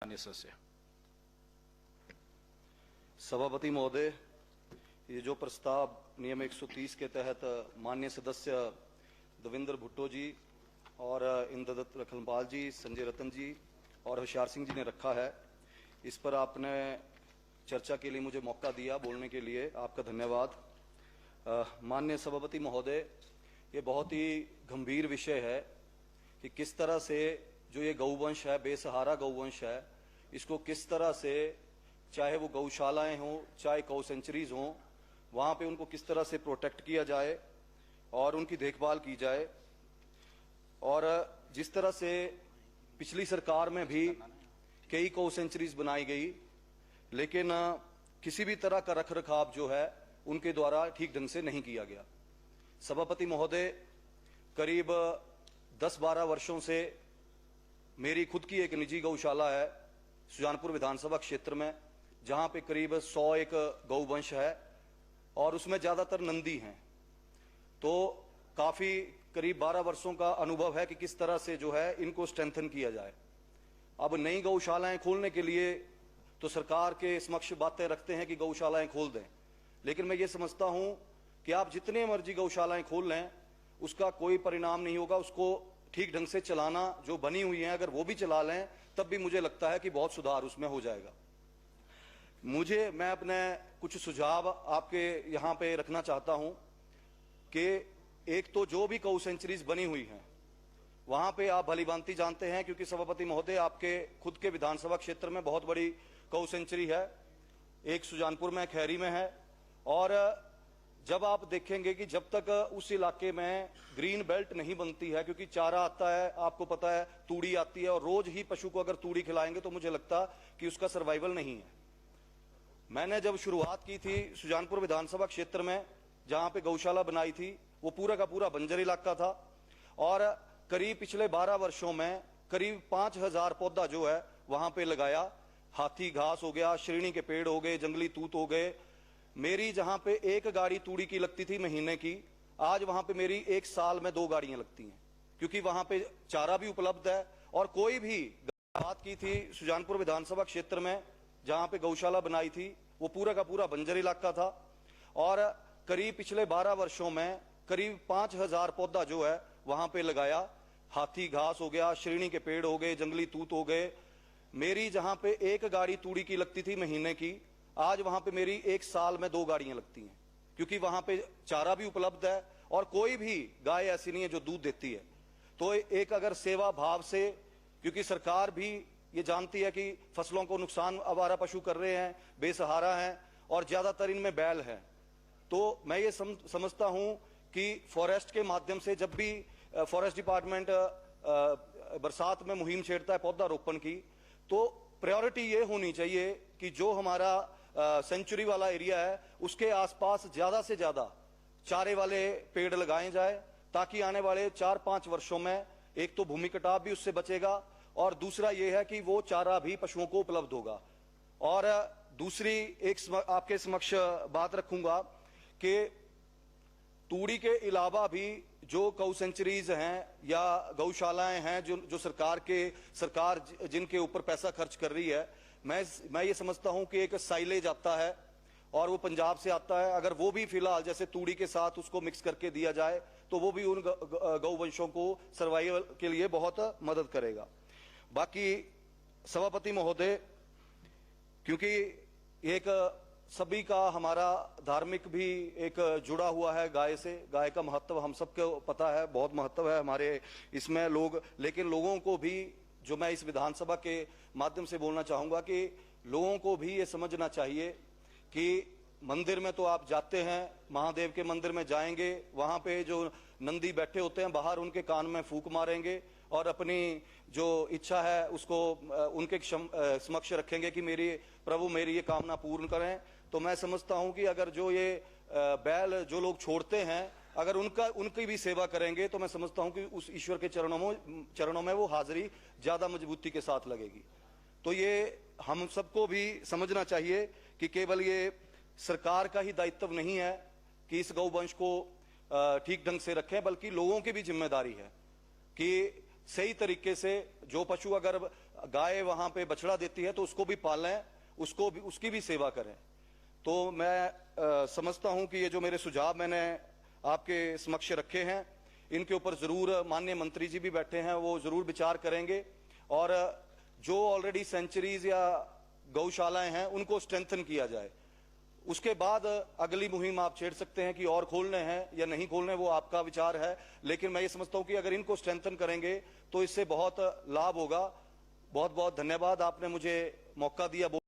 सदस्य। सभापति महोदय, ये जो प्रस्ताव नियम 130 के तहत माननीय सदस्य देवेंद्र भुट्टो जी और इंद्रदत्त रखनपाल जी, संजय रतन जी और होशियार सिंह जी ने रखा है, इस पर आपने चर्चा के लिए मुझे मौका दिया बोलने के लिए, आपका धन्यवाद। माननीय सभापति महोदय, ये बहुत ही गंभीर विषय है कि किस तरह से जो ये गौवंश है, बेसहारा गौवंश है, इसको किस तरह से, चाहे वो गौशालाएं हों, चाहे गौ सेंचुरीज हों, वहाँ पे उनको किस तरह से प्रोटेक्ट किया जाए और उनकी देखभाल की जाए। और जिस तरह से पिछली सरकार में भी कई गौ सेंचुरीज बनाई गई, लेकिन किसी भी तरह का रख रखाव जो है उनके द्वारा ठीक ढंग से नहीं किया गया। सभापति महोदय, करीब 10-12 वर्षों से मेरी खुद की एक निजी गौशाला है सुजानपुर विधानसभा क्षेत्र में, जहां पे करीब 101 गौवंश है और उसमें ज्यादातर नंदी हैं। तो काफी करीब 12 वर्षों का अनुभव है कि किस तरह से जो है इनको स्ट्रेंथन किया जाए। अब नई गौशालाएं खोलने के लिए तो सरकार के समक्ष बातें रखते हैं कि गौशालाएं खोल दें, लेकिन मैं ये समझता हूं कि आप जितने मर्जी गौशालाएं खोल लें, उसका कोई परिणाम नहीं होगा। उसको ठीक ढंग से चलाना, जो बनी हुई है अगर वो भी चला लें, तब भी मुझे लगता है कि बहुत सुधार उसमें हो जाएगा। मैं अपने कुछ सुझाव आपके यहाँ पे रखना चाहता हूं कि एक तो जो भी गौ सेंचुरीज बनी हुई हैं, वहां पे आप भलीभांति जानते हैं, क्योंकि सभापति महोदय आपके खुद के विधानसभा क्षेत्र में बहुत बड़ी गौ सेंचुरी है, एक सुजानपुर में, खैरी में है। और जब आप देखेंगे कि जब तक उस इलाके में ग्रीन बेल्ट नहीं बनती है, क्योंकि चारा आता है, आपको पता है, तूड़ी आती है, और रोज ही पशु को अगर तूड़ी खिलाएंगे तो मुझे लगता कि उसका सर्वाइवल नहीं है। मैंने जब शुरुआत की थी सुजानपुर विधानसभा क्षेत्र में, जहां पे गौशाला बनाई थी, वो पूरा का पूरा बंजर इलाका था और करीब पिछले 12 वर्षों में करीब 5000 पौधा जो है वहां पे लगाया। हाथी घास हो गया, श्रेणी के पेड़ हो गए, जंगली तूत हो गए। मेरी जहां पे एक गाड़ी तूड़ी की लगती थी महीने की, आज वहां पे मेरी एक साल में 2 गाड़ियां लगती हैं, क्योंकि वहां पे चारा भी उपलब्ध है। और कोई भी बात की थी सुजानपुर विधानसभा क्षेत्र में, जहां पे गौशाला बनाई थी, वो पूरा का पूरा बंजर इलाका था और करीब पिछले 12 वर्षों में करीब 5000 पौधा जो है वहां पे लगाया। हाथी घास हो गया, श्रेणी के पेड़ हो गए, जंगली तूत हो गए। मेरी जहां पे एक गाड़ी तूड़ी की लगती थी महीने की, आज वहां पे मेरी एक साल में 2 गाड़ियां लगती हैं, क्योंकि वहां पे चारा भी उपलब्ध है और कोई भी गाय ऐसी नहीं है जो दूध देती है। तो एक अगर सेवा भाव से, क्योंकि सरकार भी ये जानती है कि फसलों को नुकसान आवारा पशु कर रहे हैं, बेसहारा हैं और ज्यादातर इनमें बैल है, तो मैं ये समझता हूं कि फॉरेस्ट के माध्यम से, जब भी फॉरेस्ट डिपार्टमेंट बरसात में मुहिम छेड़ता है पौधारोपण की, तो प्रायोरिटी ये होनी चाहिए कि जो हमारा सेंचुरी वाला एरिया है उसके आसपास ज्यादा से ज्यादा चारे वाले पेड़ लगाए जाए, ताकि आने वाले 4-5 वर्षों में एक तो भूमि कटाव भी उससे बचेगा और दूसरा ये है कि वो चारा भी पशुओं को उपलब्ध होगा। और दूसरी एक आपके समक्ष बात रखूंगा कि तूड़ी के अलावा भी जो गौ सेंचुरीज हैं या गौशालाएं हैं जो सरकार जिनके ऊपर पैसा खर्च कर रही है, मैं ये समझता हूं कि एक साइलेज आता है और वो पंजाब से आता है, अगर वो भी फिलहाल जैसे तूड़ी के साथ उसको मिक्स करके दिया जाए तो वो भी उन गौवंशों को सर्वाइवल के लिए बहुत मदद करेगा। बाकी सभापति महोदय, क्योंकि एक सभी का हमारा धार्मिक भी एक जुड़ा हुआ है गाय से, गाय का महत्व हम सबको पता है, बहुत महत्व है हमारे इसमें लोग, लेकिन लोगों को भी, जो मैं इस विधानसभा के माध्यम से बोलना चाहूंगा, कि लोगों को भी ये समझना चाहिए कि मंदिर में तो आप जाते हैं, महादेव के मंदिर में जाएंगे, वहां पे जो नंदी बैठे होते हैं बाहर, उनके कान में फूंक मारेंगे और अपनी जो इच्छा है उसको उनके समक्ष रखेंगे कि मेरी प्रभु मेरी ये कामना पूर्ण करें। तो मैं समझता हूं कि अगर जो ये बैल जो लोग छोड़ते हैं, अगर उनकी भी सेवा करेंगे, तो मैं समझता हूं कि उस ईश्वर के चरणों में वो हाजिरी ज्यादा मजबूती के साथ लगेगी। तो ये हम सबको भी समझना चाहिए कि केवल ये सरकार का ही दायित्व नहीं है कि इस गौवंश को ठीक ढंग से रखें, बल्कि लोगों की भी जिम्मेदारी है कि सही तरीके से जो पशु अगर गाय वहां पे बछड़ा देती है तो उसको भी पालें, उसकी भी सेवा करें। तो मैं समझता हूं कि ये जो मेरे सुझाव मैंने आपके समक्ष रखे हैं, इनके ऊपर जरूर माननीय मंत्री जी भी बैठे हैं, वो जरूर विचार करेंगे। और जो ऑलरेडी सेंचुरीज या गौशालाएं हैं उनको स्ट्रेंथन किया जाए। उसके बाद अगली मुहिम आप छेड़ सकते हैं कि और खोलने हैं या नहीं खोलने, वो आपका विचार है। लेकिन मैं ये समझता हूं कि अगर इनको स्ट्रेंथन करेंगे तो इससे बहुत लाभ होगा। बहुत बहुत धन्यवाद, आपने मुझे मौका दिया।